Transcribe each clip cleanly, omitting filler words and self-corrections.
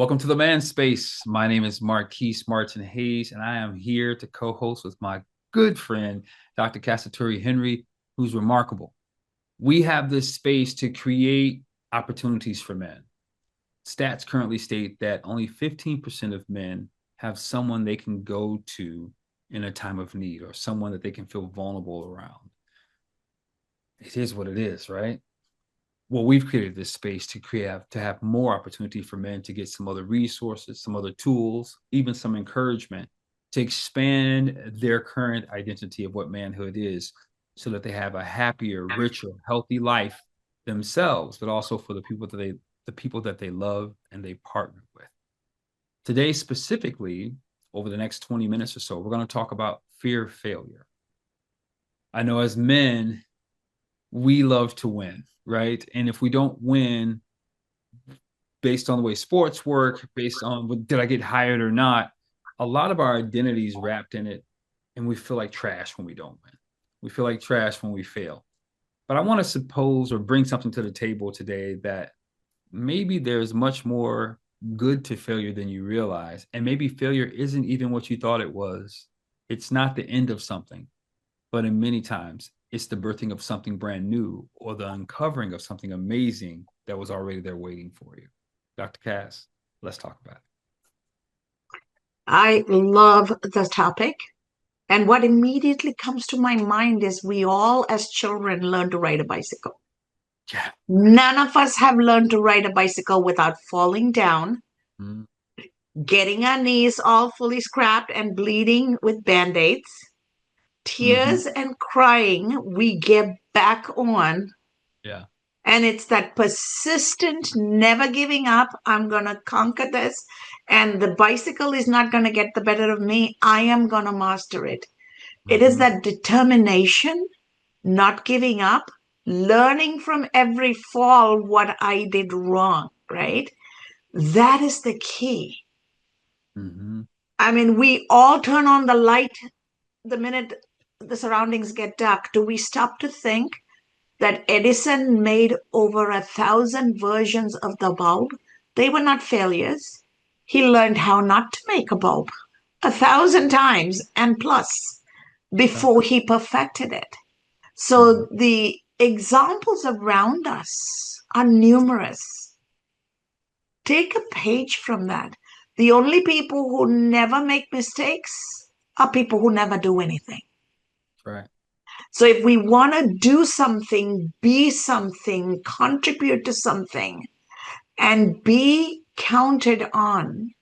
Welcome to the Man Space. My name is Marquese Martin Hayes, and I am here to co-host with my good friend, Dr. Cassaturi Henry, who's remarkable. We have this space to create opportunities for men. Stats currently state that only 15% of men have someone they can go to in a time of need or someone that they can feel vulnerable around. It is what it is, right? Well, we've created this space to have more opportunity for men to get some other resources, some other tools, even some encouragement to expand their current identity of what manhood is, so that they have a happier, richer, healthy life themselves, but also for the people that they love and they partner with. Today, specifically, over the next 20 minutes or so, we're going to talk about fear of failure. I know as men, we love to win, right? And if we don't win based on the way sports work, based on did I get hired or not, a lot of our identity is wrapped in it. And we feel like trash when we don't win. We feel like trash when we fail. But I want to suppose or bring something to the table today that maybe there's much more good to failure than you realize. And maybe failure isn't even what you thought it was. It's not the end of something, but in many times, it's the birthing of something brand new or the uncovering of something amazing that was already there waiting for you. Dr. Cass, let's talk about it. I love the topic. And what immediately comes to my mind is we all, as children, learn to ride a bicycle. Yeah. None of us have learned to ride a bicycle without falling down, Mm-hmm. getting our knees all fully scrapped and bleeding with band aids, Mm-hmm. tears and crying. We get back on. Yeah. And it's that persistent, never giving up. I'm going to conquer this. And the bicycle is not going to get the better of me. I am going to master it. It is Mm-hmm. that determination, not giving up, learning from every fall what I did wrong, right? That is the key. Mm-hmm. I mean, we all turn on the light the minute the surroundings get dark. Do we stop to think that Edison made over 1,000 versions of the bulb? They were not failures. He learned how not to make a bulb 1,000 times and plus Yeah. before he perfected it. Mm-hmm. So the examples around us are numerous. Take a page from that. The only people who never make mistakes are people who never do anything. Right. So if we want to do something, be something, contribute to something, and be counted on,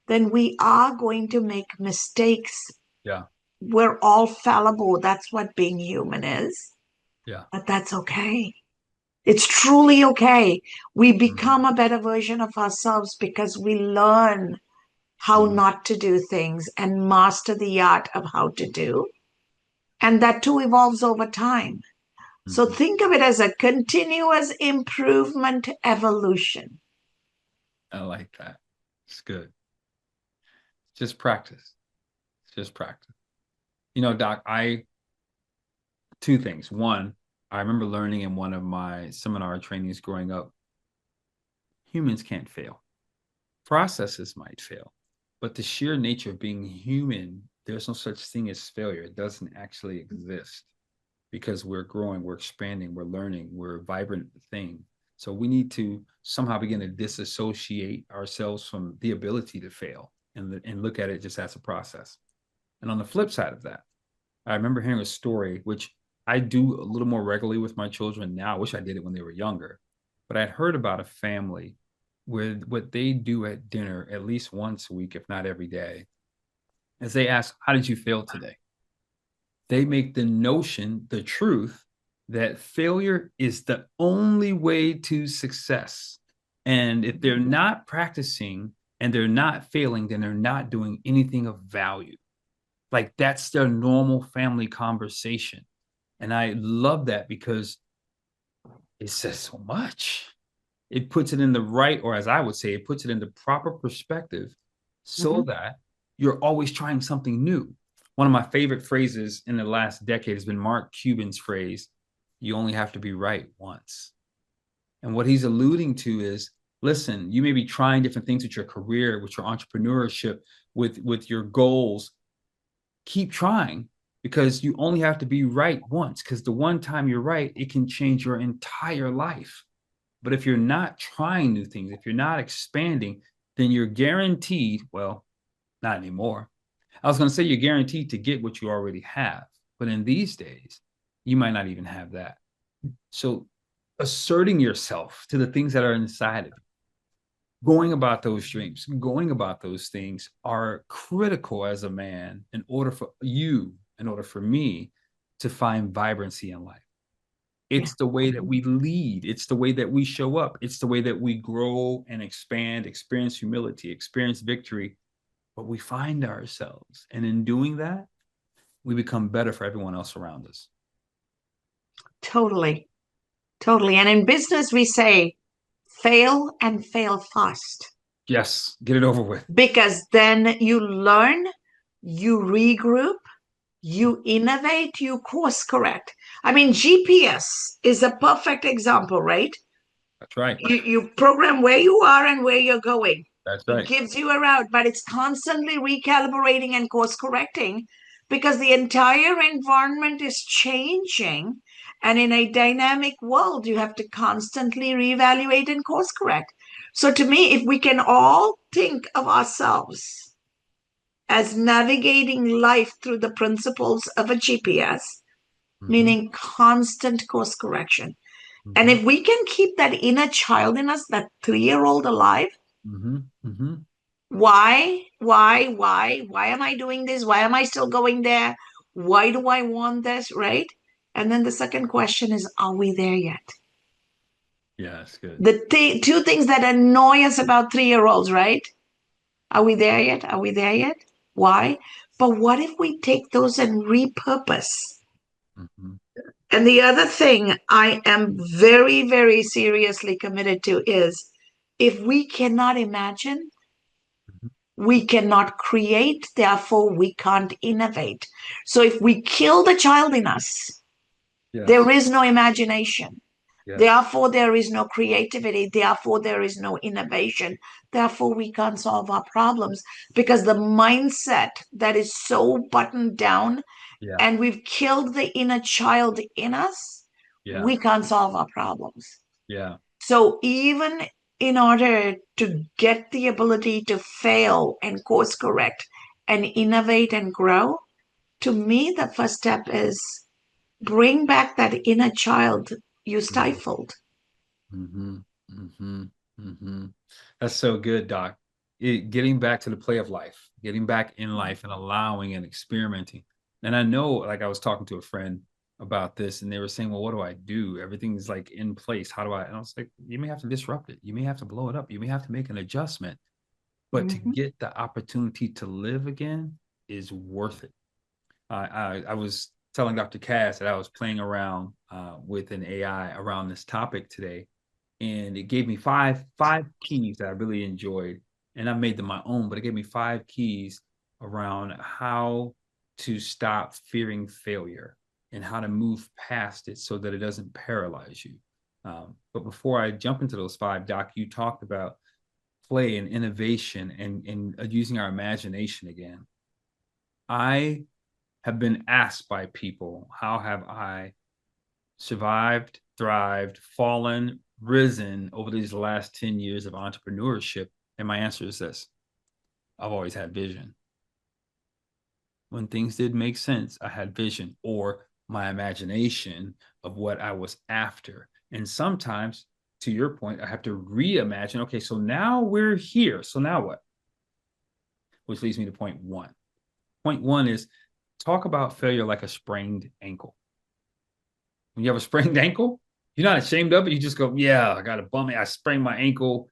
then we are going to make mistakes. Yeah. We're all fallible. That's what being human is. Yeah. But that's okay. It's truly okay. We Mm-hmm. become a better version of ourselves because we learn how Mm-hmm. not to do things and master the art of how to do. And that too evolves over time. So Mm-hmm. think of it as a continuous improvement evolution. I like that. It's good. Just practice. Just practice. Doc, two things. One, I remember learning in one of my seminar trainings growing up, humans can't fail. Processes might fail, but the sheer nature of being human, there's no such thing as failure. It doesn't actually exist because we're growing, we're expanding, we're learning, we're a vibrant thing. So we need to somehow begin to disassociate ourselves from the ability to fail and look at it just as a process. And on the flip side of that, I remember hearing a story, which I do a little more regularly with my children now. I wish I did it when they were younger. But I'd heard about a family where what they do at dinner at least once a week, if not every day, is they ask, how did you fail today? They make the notion, the truth, that failure is the only way to success. And if they're not practicing and they're not failing, then they're not doing anything of value. Like that's their normal family conversation. And I love that because it says so much. It puts it in the right, or as I would say, it puts it in the proper perspective so Mhm. that you're always trying something new. One of my favorite phrases in the last decade has been Mark Cuban's phrase, you only have to be right once. And what he's alluding to is Listen, you may be trying different things with your career, with your entrepreneurship, with your goals. Keep trying, because you only have to be right once, because the one time you're right, it can change your entire life. But if you're not trying new things, if you're not expanding, then you're guaranteed, well, not anymore. I was going to say you're guaranteed to get what you already have. But in these days, you might not even have that. So asserting yourself to the things that are inside of you, going about those dreams, going about those things are critical as a man in order for you, in order for me to find vibrancy in life. Yeah. It's the way that we lead. It's the way that we show up. It's the way that we grow and expand, experience humility, experience victory. But we find ourselves. And in doing that, we become better for everyone else around us. Totally. Totally. And in business, we say fail and fail fast, Yes, get it over with. because then you learn, you regroup, you innovate, you course correct. I mean, GPS is a perfect example, right? That's right. You program where you are and where you're going. That's It right. gives you a route, but it's constantly recalibrating and course correcting because the entire environment is changing. And in a dynamic world, you have to constantly reevaluate and course correct. So, to me, if we can all think of ourselves as navigating life through the principles of a GPS, Mm-hmm. meaning constant course correction. And Mm-hmm. if we can keep that inner child in us, that 3 year old alive, Mm-hmm. Mm-hmm. why am I doing this? Why am I still going there? Why do I want this? Right? And then the second question is, are we there yet? Yeah, that's good. The two things that annoy us about 3 year olds, right? Are we there yet? Are we there yet? Why? But what if we take those and repurpose? Mm-hmm. And the other thing I am very, very seriously committed to is, if we cannot imagine, Mm-hmm. we cannot create, therefore, we can't innovate. So if we kill the child in us, there Yes. is no imagination. Yes. Therefore, there is no creativity. Therefore, there is no innovation. Therefore, we can't solve our problems, because the mindset that is so buttoned down Yeah. and we've killed the inner child in us, Yeah. we can't solve our problems. Yeah. So, even in order to get the ability to fail and course correct and innovate and grow, to me, the first step is bring back that inner child you stifled. Mm-hmm. Mm-hmm. Mm-hmm. That's so good, Doc. Getting back to the play of life, getting back in life and allowing and experimenting. And I know, like I was talking to a friend about this, and they were saying, well, what do I do? Everything's like in place. How do I? And I was like, you may have to disrupt it. You may have to blow it up. You may have to make an adjustment. But to Mhm. get the opportunity to live again is worth it. I was telling Dr. Cass that I was playing around with an AI around this topic today, and it gave me five keys that I really enjoyed, and I made them my own. But it gave me 5 keys around how to stop fearing failure and how to move past it so that it doesn't paralyze you. But before I jump into those 5, Doc, you talked about play and innovation and using our imagination again. I have been asked by people, how have I survived, thrived, fallen, risen over these last 10 years of entrepreneurship? And my answer is this: I've always had vision. When things did make sense, I had vision or my imagination of what I was after. And sometimes, to your point, I have to reimagine, okay, so now we're here. So now what? Which leads me to point one. Point one is talk about failure like a sprained ankle. When you have a sprained ankle, you're not ashamed of it. You just go, yeah, I got a bum. I sprained my ankle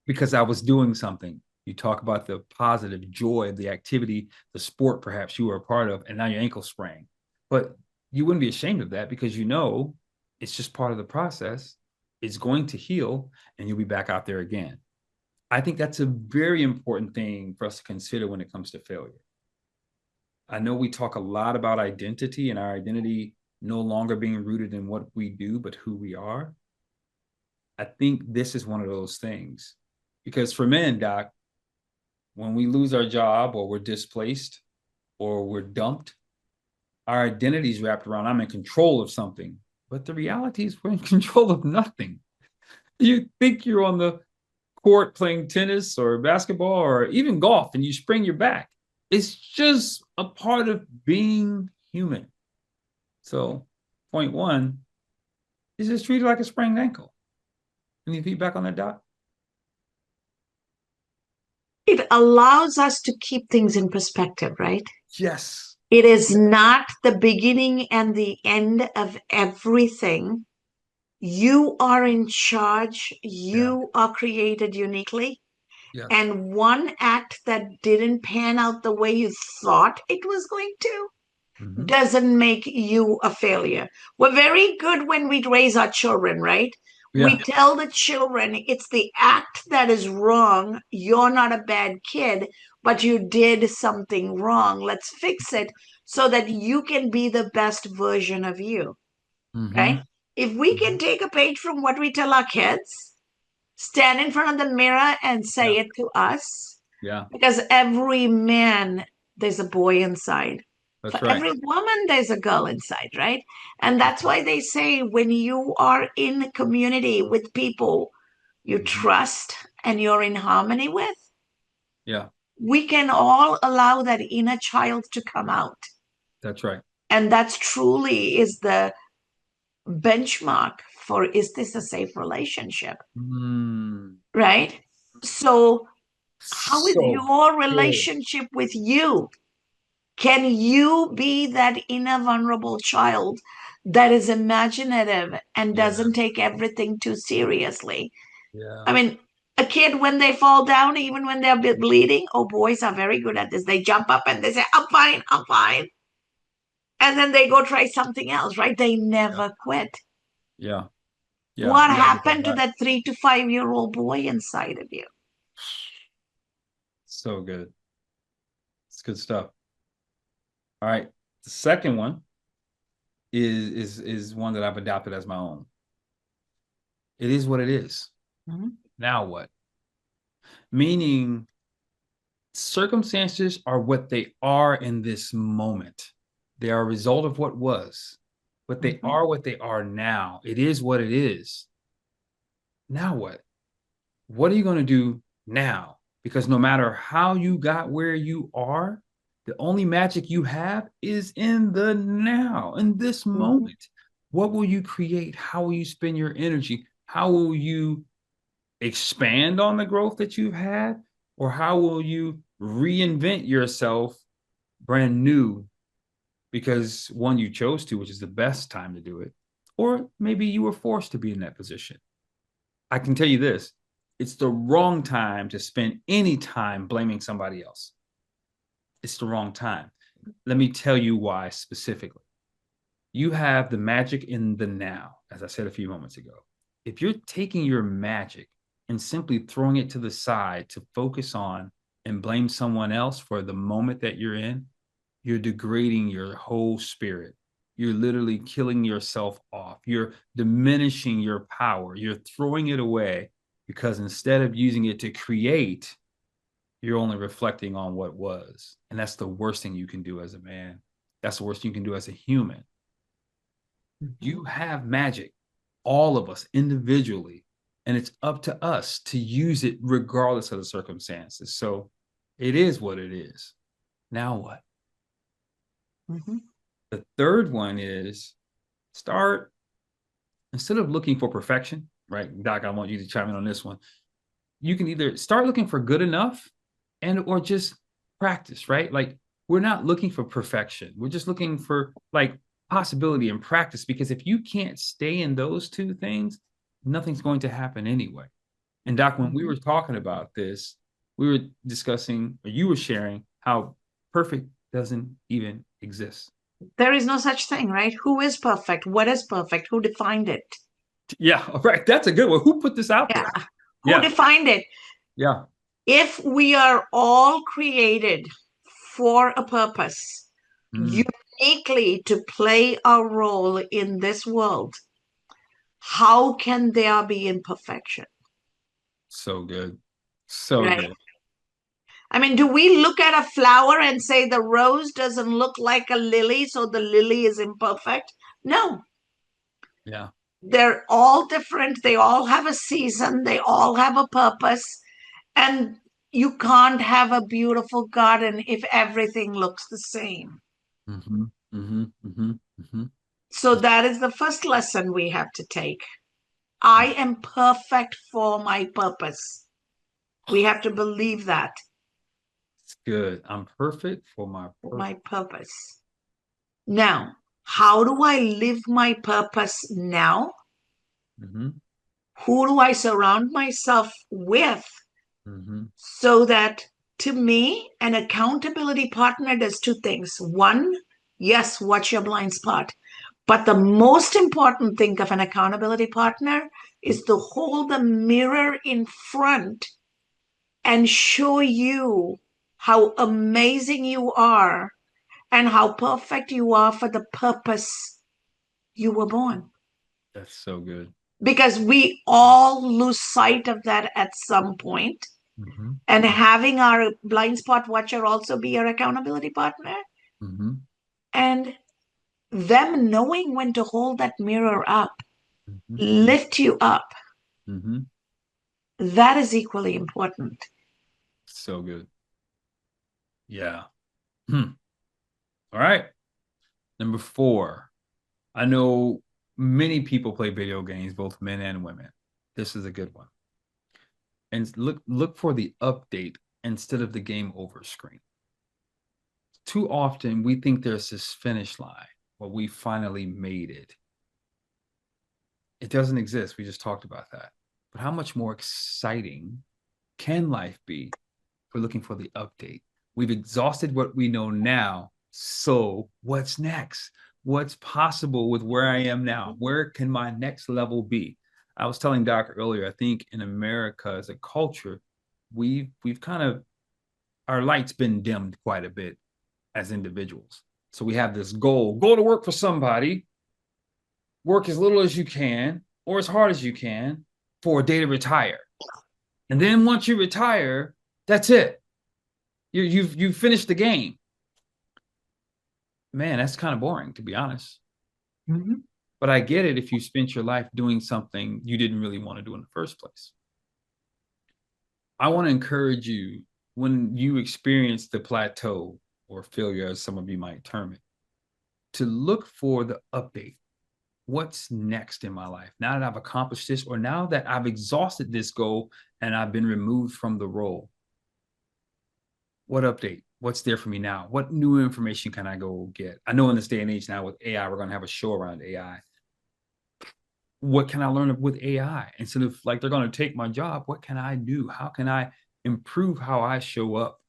because I was doing something. You talk about the positive joy of the activity, the sport perhaps you were a part of, and now your ankle sprained. But you wouldn't be ashamed of that because you know it's just part of the process. It's going to heal and you'll be back out there again. I think that's a very important thing for us to consider when it comes to failure. I know we talk a lot about identity and our identity no longer being rooted in what we do, but who we are. I think this is one of those things. Because for men, Doc, when we lose our job or we're displaced or we're dumped, our identity is wrapped around I'm in control of something. But the reality is we're in control of nothing. You think you're on the court playing tennis or basketball or even golf and you sprain your back. It's just a part of being human. So, point one is just treat it like a sprained ankle. Any feedback on that, Doc? It allows us to keep things in perspective, right? Yes. It is not the beginning and the end of everything. You are in charge. Yeah. You are created uniquely. Yes. And one act that didn't pan out the way you thought it was going to Mm-hmm. doesn't make you a failure. We're very good when we raise our children, right? We Yeah. tell the children it's the act that is wrong. You're not a bad kid, but you did something wrong. Let's fix it so that you can be the best version of you, Mm-hmm. right? If we Mm-hmm. can take a page from what we tell our kids, stand in front of the mirror and Yeah. say it to us, Yeah. because every man, there's a boy inside. For That's right. every woman, there's a girl inside, right? And that's why they say when you are in community with people you Mm-hmm. trust and you're in harmony with, Yeah. we can all allow that inner child to come out. That's right. And that's truly is the benchmark for is this a safe relationship, Mm. right? So, how is So your good. relationship with you? Can you be that inner vulnerable child that is imaginative and Yeah. doesn't take everything too seriously? Yeah. I mean, a kid, when they fall down, even when they're bleeding, oh, boys are very good at this. They jump up and they say, I'm fine, I'm fine. And then they go try something else, right? They Yeah. never quit. Yeah. Yeah. What You gotta get that happened to back. that 3 to 5 year old boy inside of you? So good. It's good stuff. All right. The second one is one that I've adopted as my own. It is what it is. Mhm. Now what? Meaning circumstances are what they are in this moment. They are a result of what was, but they Mhm. are what they are now. It is what it is. Now what? What are you going to do now? Because no matter how you got where you are, the only magic you have is in the now, in this Mhm. moment. What will you create? How will you spend your energy? How will you expand on the growth that you've had? Or how will you reinvent yourself brand new because one, you chose to, which is the best time to do it, or maybe you were forced to be in that position? I can tell you this, it's the wrong time to spend any time blaming somebody else. It's the wrong time. Let me tell you why specifically. You have the magic in the now, as I said a few moments ago. If you're taking your magic and simply throwing it to the side to focus on and blame someone else for the moment that you're in, you're degrading your whole spirit. You're literally killing yourself off. You're diminishing your power. You're throwing it away because instead of using it to create, you're only reflecting on what was. And that's the worst thing you can do as a man. That's the worst thing you can do as a human. Mhm. You have magic, all of us individually, and it's up to us to use it regardless of the circumstances. So it is what it is. Now what? Mhm. The third one is start, instead of looking for perfection, right? Doc, I want you to chime in on this one. You can either start looking for good enough and or just practice, right? Like we're not looking for perfection. We're just looking for like possibility and practice because if you can't stay in those two things, nothing's going to happen anyway. And Doc, when we Mhm. were talking about this, we were discussing, or you were sharing how perfect doesn't even exist. There is no such thing, right? Who is perfect? What is perfect? Who defined it? Yeah, right. That's a good one. Who put this out Yeah. there? Who Yeah, defined it? yeah. If we are all created for a purpose, Mm, uniquely to play a role in this world, how can there be imperfection? So good. So Right? good. I mean, do we look at a flower and say the rose doesn't look like a lily, so the lily is imperfect? No, Yeah. they're all different. They all have a season, they all have a purpose. And you can't have a beautiful garden if everything looks the same. Mm-hmm. Mm-hmm. Mm-hmm. Mm-hmm. So, that is the first lesson we have to take. I am perfect for my purpose. We have to believe that, It's good. I'm perfect for my for purpose. my purpose. Now, how do I live my purpose now? Mm-hmm. Who do I surround myself with Mm-hmm. so that, to me, an accountability partner does two things. One, yes, watch your blind spot. But the most important thing of an accountability partner is to hold the mirror in front and show you how amazing you are and how perfect you are for the purpose you were born. That's so good. Because we all lose sight of that at some point. Mm-hmm. And having our blind spot watcher also be our accountability partner, Mm-hmm. and them knowing when to hold that mirror up, Mm-hmm. lift you up, Mm-hmm. that is equally important. So good. Yeah. Hmm. All right. Number four. I know many people play video games, both men and women. This is a good one. And look for the update instead of the game over screen. Too often we think there's this finish line where we finally made it. It doesn't exist. We just talked about that. But how much more exciting can life be if we're looking for the update? We've exhausted what we know now. So what's next? What's possible with where I am now? Where can my next level be? I was telling Doc earlier, I think in America as a culture, we've kind of our light's been dimmed quite a bit as individuals. So we have this goal, go to work for somebody, work as little as you can or as hard as you can for a day to retire. And then once you retire, that's it. You've finished the game. Man, that's kind of boring, to be honest. Mhm. But I get it if you spent your life doing something you didn't really want to do in the first place. I want to encourage you when you experience the plateau or failure, as some of you might term it, to look for the update. What's next in my life? Now that I've accomplished this, or now that I've exhausted this goal and I've been removed from the role, what update? What's there for me now? What new information can I go get? I know in this day and age now with AI, we're going to have a show around AI. What can I learn with AI? Instead of like they're going to take my job, what can I do? How can I improve how I show up?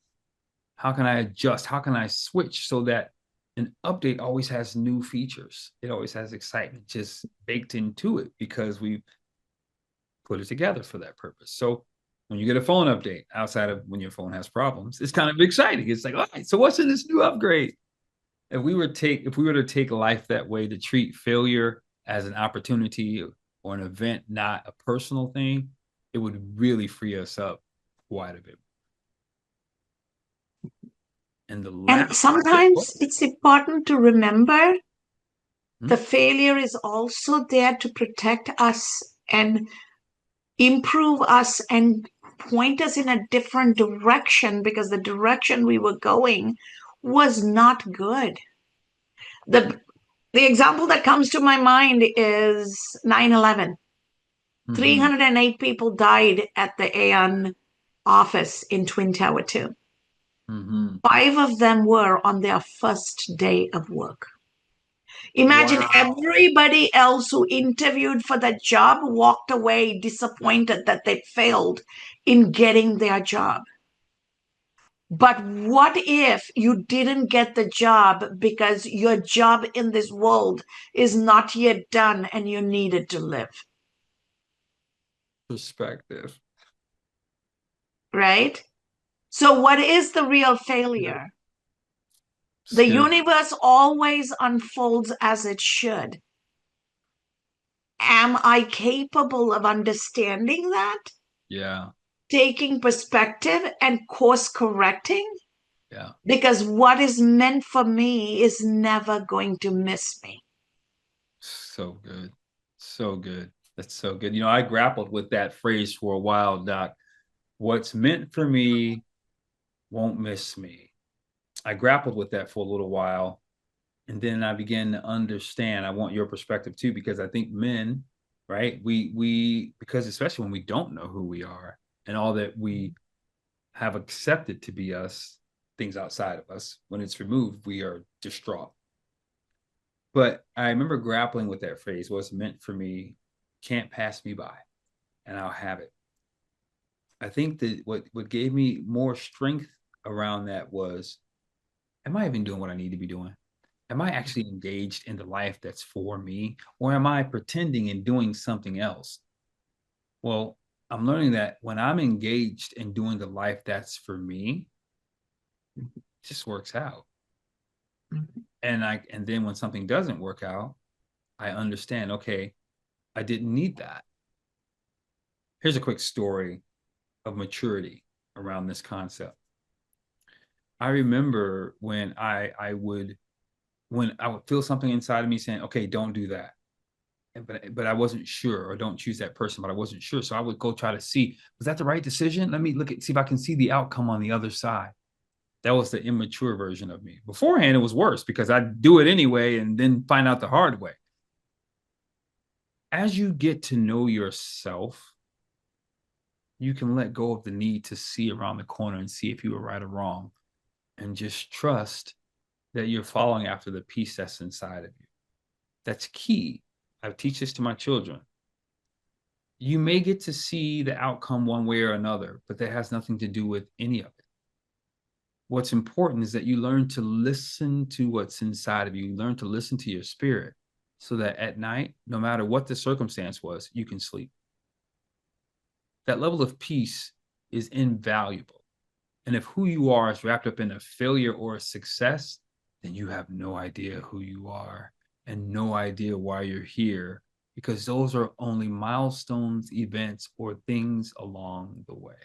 How can I adjust? How can I switch so that an update always has new features? It always has excitement just baked into it because we put it together for that purpose. So when you get a phone update outside of when your phone has problems, it's kind of exciting. It's like, all right, so what's in this new upgrade? If we were to take life that way, to treat failure as an opportunity or an event, not a personal thing, it would really free us up quite a bit. And the And last sometimes it's important to remember hmm? the failure is also there to protect us and improve us and point us in a different direction because the direction we were going was not good. The the example that comes to my mind is 9/11. Mm-hmm. 308 people died at the AN office in Twin Tower 2. Mm-hmm. Five of them were on their first day of work. Imagine Wow. everybody else who interviewed for the job walked away disappointed that they failed in getting their job. But what if you didn't get the job because your job in this world is not yet done and you needed to live, Perspective. right? So, what is the real Yeah. failure? The Skin. universe always unfolds as it should. Am I capable of understanding that, Yeah. taking perspective and course correcting? Yeah. Because what is meant for me is never going to miss me. So good. So good. That's so good. I grappled with that phrase for a while, Doc. What's meant for me won't miss me. I grappled with that for a little while. And then I began to understand. I want your perspective too, because I think men, right? Because especially when we don't know who we are and all that we have accepted to be us, things outside of us, when it's removed, we are distraught. But I remember grappling with that phrase, what's meant for me can't pass me by, and I'll have it. I think that what gave me more strength around that was, am I even doing what I need to be doing? Am I actually engaged in the life that's for me? Or am I pretending and doing something else? Well, I'm learning that when I'm engaged in doing the life that's for me, it just works out. And then when something doesn't work out, I understand, okay, I didn't need that. Here's a quick story of maturity around this concept. I remember when I would feel something inside of me saying, okay, don't do that. But I wasn't sure, or don't choose that person, but I wasn't sure. So I would go try to see, was that the right decision? Let me see if I can see the outcome on the other side. That was the immature version of me. Beforehand, it was worse because I'd do it anyway and then find out the hard way. As you get to know yourself, you can let go of the need to see around the corner and see if you were right or wrong, and just trust that you're following after the peace that's inside of you. That's key. I teach this to my children. You may get to see the outcome one way or another, but that has nothing to do with any of it. What's important is that you learn to listen to what's inside of you, learn to listen to your spirit, so that at night, no matter what the circumstance was, you can sleep. That level of peace is invaluable. And if who you are is wrapped up in a failure or a success, then you have no idea who you are and no idea why you're here, because those are only milestones, events, or things along the way.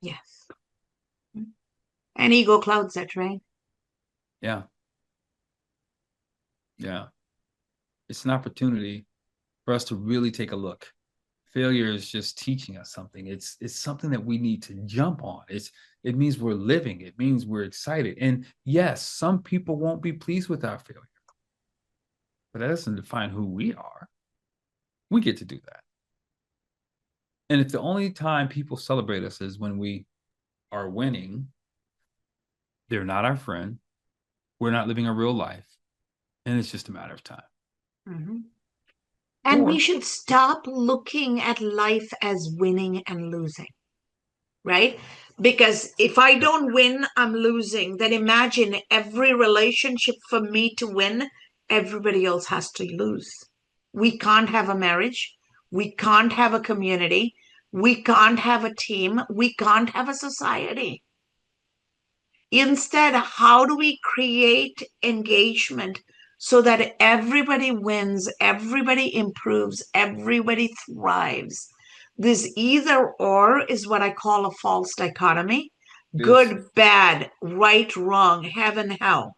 Yes. And ego clouds it, right? Yeah. Yeah. It's an opportunity for us to really take a look. Failure is just teaching us something. It's something that we need to jump on. It means we're living. It means we're excited. And yes, some people won't be pleased with our failure, but that doesn't define who we are. We get to do that. And if the only time people celebrate us is when we are winning, they're not our friend. We're not living a real life. And it's just a matter of time. Mm-hmm. And we Or, should stop looking at life as winning and losing, right? Because if I don't win, I'm losing. Then imagine every relationship for me to win, everybody else has to lose. We can't have a marriage. We can't have a community. We can't have a team. We can't have a society. Instead, how do we create engagement so that everybody wins, everybody improves, everybody thrives? This either or is what I call a false dichotomy: is, good, bad, right, wrong, heaven, hell.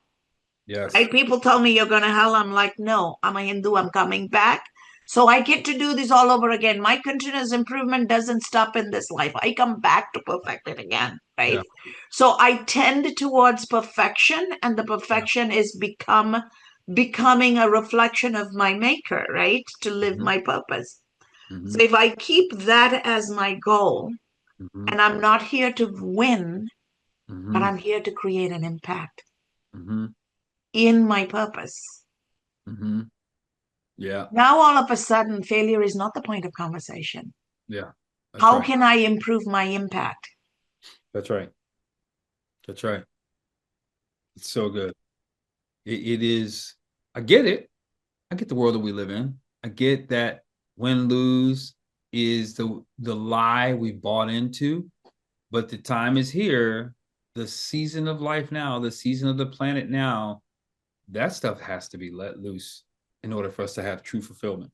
yes, Right? People tell me you're going to hell. I'm like, no, I'm a Hindu. I'm coming back. So I get to do this all over again. My continuous improvement doesn't stop in this life. I come back to perfect it again. yeah, Right. So I tend towards perfection, and the yeah. perfection is becoming a reflection of my maker, right? To live Mm-hmm, my purpose. mm-hmm, So if I keep that as my goal, mm-hmm, and I'm not here to win, but mm-hmm, I'm here to create an impact mm-hmm, in my purpose. mm-hmm. Yeah, Now, all of a sudden, failure is not the point of conversation. yeah. That's How right. can I improve my impact? That's right. That's right. It's so good. It is, I get it. I get the world that we live in. I get that win lose is the lie we bought into, but the time is here. The season of life now, the season of the planet now, that stuff has to be let loose in order for us to have true fulfillment.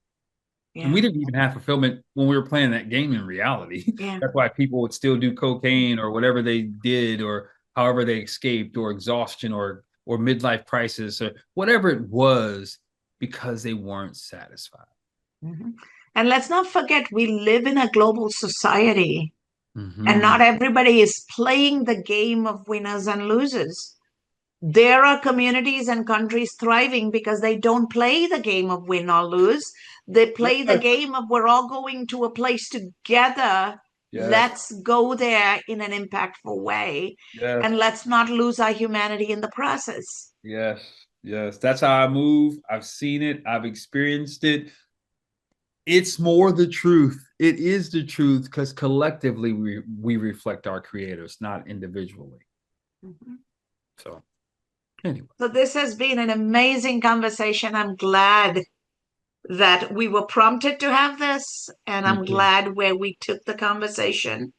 And we Yeah. didn't even have fulfillment when we were playing that game in reality. Yeah. That's why people would still do cocaine or whatever they did, or however they escaped, or exhaustion, or midlife crisis, or whatever it was, because they weren't satisfied. Mhm. And let's not forget, we live in a global society, and Mm-hmm. not everybody is playing the game of winners and losers. There are communities and countries thriving because they don't play the game of win or lose. They play the Yes. game of we're all going to a place together. Yes. Let's go there in an impactful way. Yes. And let's not lose our humanity in the process. Yes. Yes. That's how I move. I've seen it. I've experienced it. It's more the truth. It is the truth, because collectively we reflect our creators, not individually. Mhm. So anyway. So, this has been an amazing conversation. I'm glad that we were prompted to have this, and Me I'm too. glad where we took the conversation.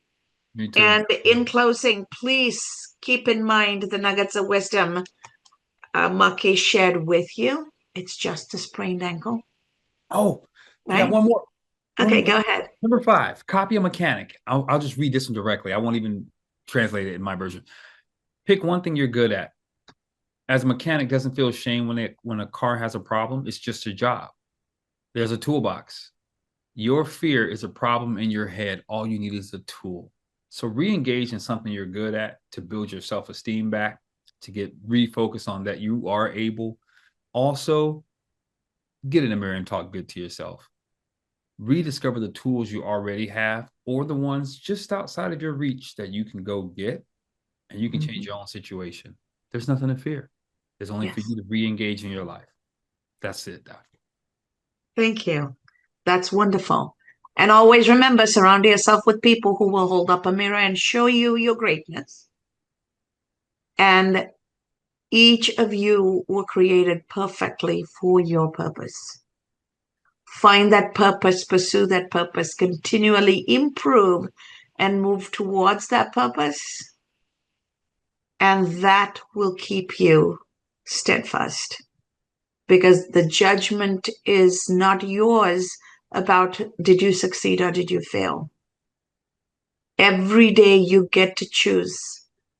Me too. And in closing, please keep in mind the nuggets of wisdom Maki shared with you. It's just a sprained ankle, Oh, I got right? one more. Okay, One go ahead. Number 5, copy a mechanic. I'll just read this one directly. I won't even translate it in my version. Pick one thing you're good at. As a mechanic, doesn't feel shame when a car has a problem. It's just a job. There's a toolbox. Your fear is a problem in your head. All you need is a tool. So re-engage in something you're good at to build your self-esteem back, to get refocused on that you are able. Also, get in the mirror and talk good to yourself. Rediscover the tools you already have, or the ones just outside of your reach that you can go get, and you can change Mhm. your own situation. There's nothing to fear. There's only for Yes. you to re-engage in your life. That's it, Doc. Thank you. That's wonderful. And always remember, surround yourself with people who will hold up a mirror and show you your greatness. And each of you were created perfectly for your purpose. Find that purpose, pursue that purpose, continually improve and move towards that purpose. And that will keep you steadfast, because the judgment is not yours about did you succeed or did you fail. Every day you get to choose,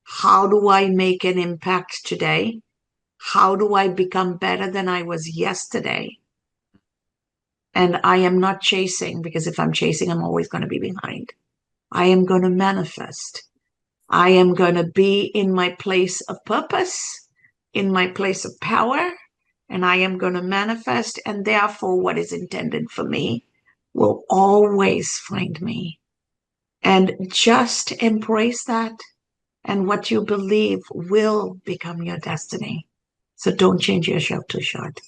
how do I make an impact today? How do I become better than I was yesterday? And I am not chasing, because if I'm chasing, I'm always going to be behind. I am going to manifest. I am going to be in my place of purpose, in my place of power, and I am going to manifest. And therefore, what is intended for me will always find me. And just embrace that. And what you believe will become your destiny. So don't change yourself too short.